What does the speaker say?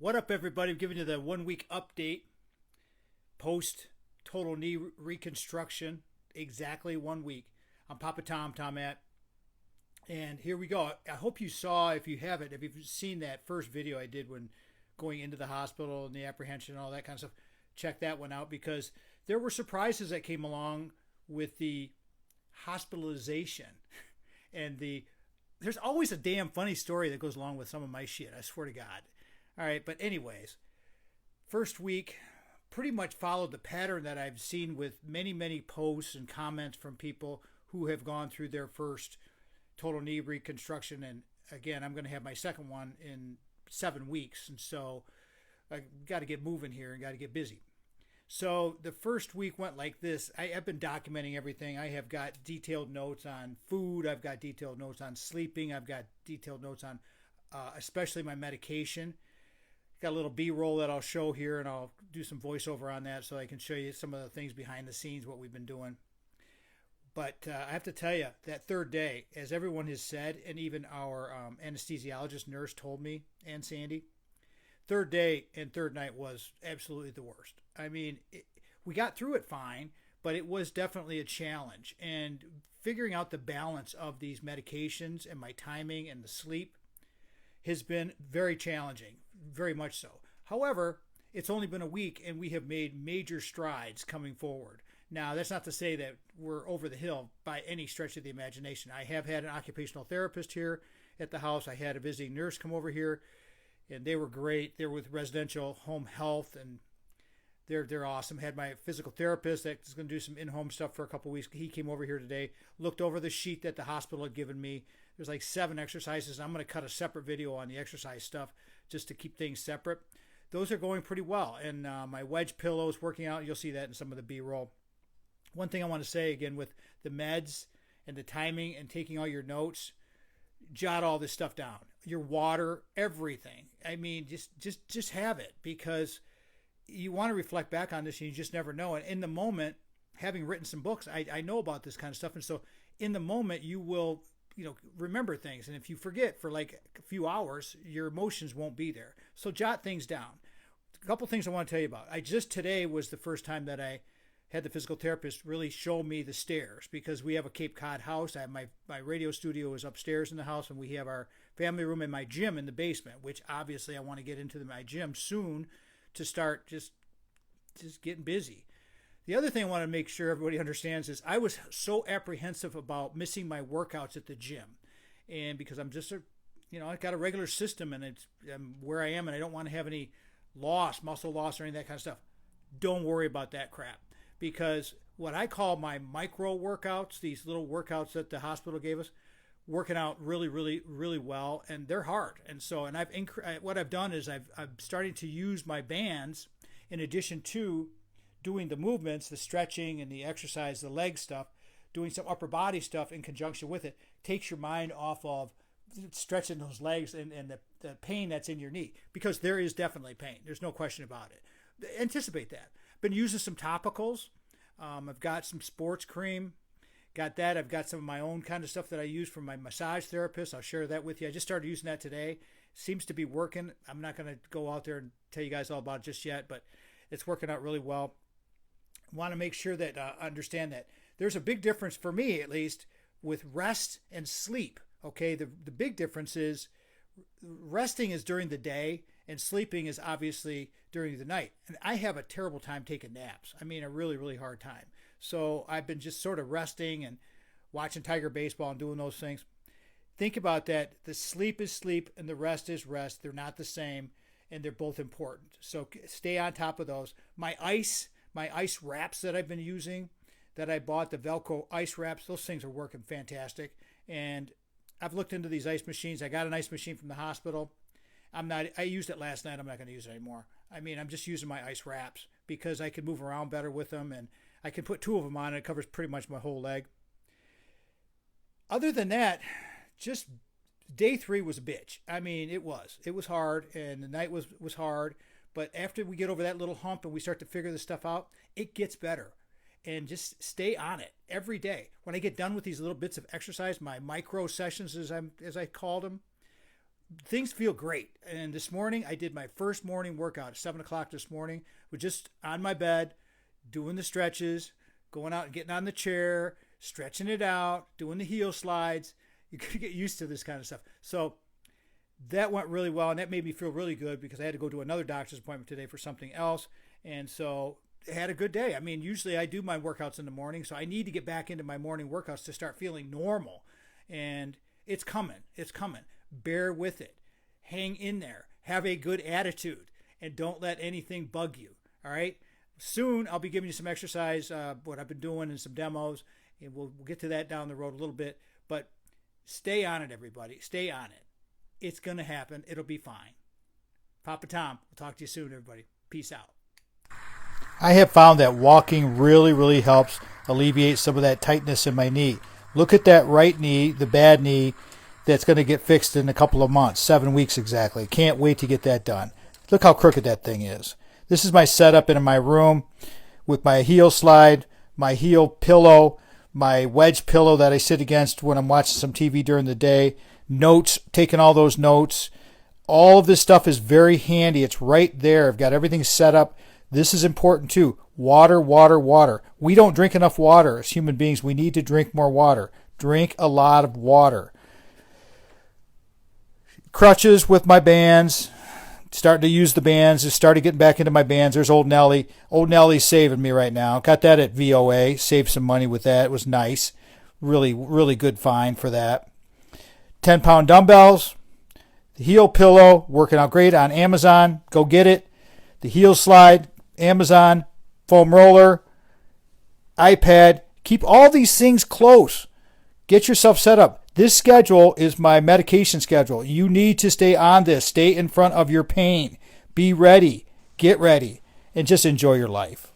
What up, everybody? I'm giving you the 1 week update post total knee reconstruction. Exactly 1 week. I'm Papa Tom, At. And here we go. I hope you saw, if you haven't, if you've seen that first video I did when going into the hospital and the apprehension and all that kind of stuff, check that one out because there were surprises that came along with the hospitalization and there's always a damn funny story that goes along with some of my shit. I swear to God. All right, but anyways, first week pretty much followed the pattern that I've seen with many, many posts and comments from people who have gone through their first total knee reconstruction. And again, I'm going to have my second one in 7 weeks. And so I got to get moving here and got to get busy. So the first week went like this. I've been documenting everything. I have got detailed notes on food. I've got detailed notes on sleeping. I've got detailed notes on especially my medication. Got a little B-roll that I'll show here, and I'll do some voiceover on that so I can show you some of the things behind the scenes, what we've been doing. But I have to tell you, that third day, as everyone has said, and even our anesthesiologist nurse told me, and Sandy, third day and third night was absolutely the worst. I mean, we got through it fine, but it was definitely a challenge. And figuring out the balance of these medications and my timing and the sleep has been very challenging, very much so. However, it's only been a week and we have made major strides coming forward. Now, that's not to say that we're over the hill by any stretch of the imagination. I have had an occupational therapist here at the house. I had a visiting nurse come over here, and they were great. They're with residential home health, and they're awesome. Had my physical therapist that's going to do some in-home stuff for a couple of weeks. He came over here today, looked over the sheet that the hospital had given me. There's like 7 exercises. I'm going to cut a separate video on the exercise stuff just to keep things separate. Those are going pretty well. And my wedge pillow is working out. You'll see that in some of the B-roll. One thing I want to say again with the meds and the timing and taking all your notes, jot all this stuff down. Your water, everything. I mean, just have it because you want to reflect back on this and you just never know. And in the moment, having written some books, I know about this kind of stuff. And so in the moment, you will, remember things. And if you forget for like a few hours, your emotions won't be there. So jot things down. A couple things I want to tell you about. Today was the first time that I had the physical therapist really show me the stairs because we have a Cape Cod house. I have my radio studio is upstairs in the house, and we have our family room and my gym in the basement, which obviously I want to get into my gym soon to start just getting busy. The other thing I want to make sure everybody understands is I was so apprehensive about missing my workouts at the gym. And because I'm just I got a regular system and I'm where I am and I don't want to have any muscle loss or any of that kind of stuff. Don't worry about that crap. Because what I call my micro workouts, these little workouts that the hospital gave us, working out really, really, really well, and they're hard. And so, what I've done is I'm starting to use my bands in addition to doing the movements, the stretching and the exercise, the leg stuff, doing some upper body stuff in conjunction with it, takes your mind off of stretching those legs and the pain that's in your knee. Because there is definitely pain. There's no question about it. Anticipate that. Been using some topicals. I've got some sports cream. Got that. I've got some of my own kind of stuff that I use from my massage therapist. I'll share that with you. I just started using that today. Seems to be working. I'm not going to go out there and tell you guys all about it just yet, but it's working out really well. Want to make sure that understand that there's a big difference for me, at least, with rest and sleep. Okay, the big difference is resting is during the day and sleeping is obviously during the night. And I have a terrible time taking naps. I mean, a really, really hard time. So I've been just sort of resting and watching Tiger baseball and doing those things. Think about that. The sleep is sleep and the rest is rest. They're not the same and they're both important. So stay on top of those. My ice wraps that I've been using that I bought, the Velcro ice wraps, those things are working fantastic. And I've looked into these ice machines. I got an ice machine from the hospital. I used it last night. I'm not going to use it anymore. I mean, I'm just using my ice wraps because I can move around better with them and I can put 2 of them on and it covers pretty much my whole leg. Other than that, just day 3 was a bitch. I mean, it was hard and the night was hard. But after we get over that little hump and we start to figure this stuff out, it gets better. And just stay on it every day. When I get done with these little bits of exercise, my micro sessions as I called them, things feel great. And this morning, I did my first morning workout at 7 o'clock this morning. Was just on my bed, doing the stretches, going out and getting on the chair, stretching it out, doing the heel slides. You got to get used to this kind of stuff. So that went really well, and that made me feel really good because I had to go to another doctor's appointment today for something else. And so I had a good day. I mean, usually I do my workouts in the morning, so I need to get back into my morning workouts to start feeling normal. And it's coming. It's coming. Bear with it. Hang in there. Have a good attitude, and don't let anything bug you. All right? Soon I'll be giving you some exercise, what I've been doing, and some demos, and we'll get to that down the road a little bit. But stay on it, everybody. Stay on it. It's going to happen. It'll be fine. Papa Tom, we'll talk to you soon, everybody. Peace out. I have found that walking really, really helps alleviate some of that tightness in my knee. Look at that right knee, the bad knee, that's going to get fixed in a couple of months, 7 weeks exactly. Can't wait to get that done. Look how crooked that thing is. This is my setup in my room with my heel slide, my heel pillow, my wedge pillow that I sit against when I'm watching some TV during the day, notes, taking all those notes. All of this stuff is very handy. It's right there. I've got everything set up. This is important too. Water, water, water. We don't drink enough water as human beings. We need to drink more water. Drink a lot of water. Crutches with my bands. Starting to use the bands. Just started getting back into my bands. There's old Nelly. Old Nelly's saving me right now. Got that at VOA. Saved some money with that. It was nice. Really, really good find for that. 10-pound dumbbells. The heel pillow. Working out great on Amazon. Go get it. The heel slide. Amazon. Foam roller. iPad. Keep all these things close. Get yourself set up. This schedule is my medication schedule. You need to stay on this. Stay in front of your pain. Be ready. Get ready. And just enjoy your life.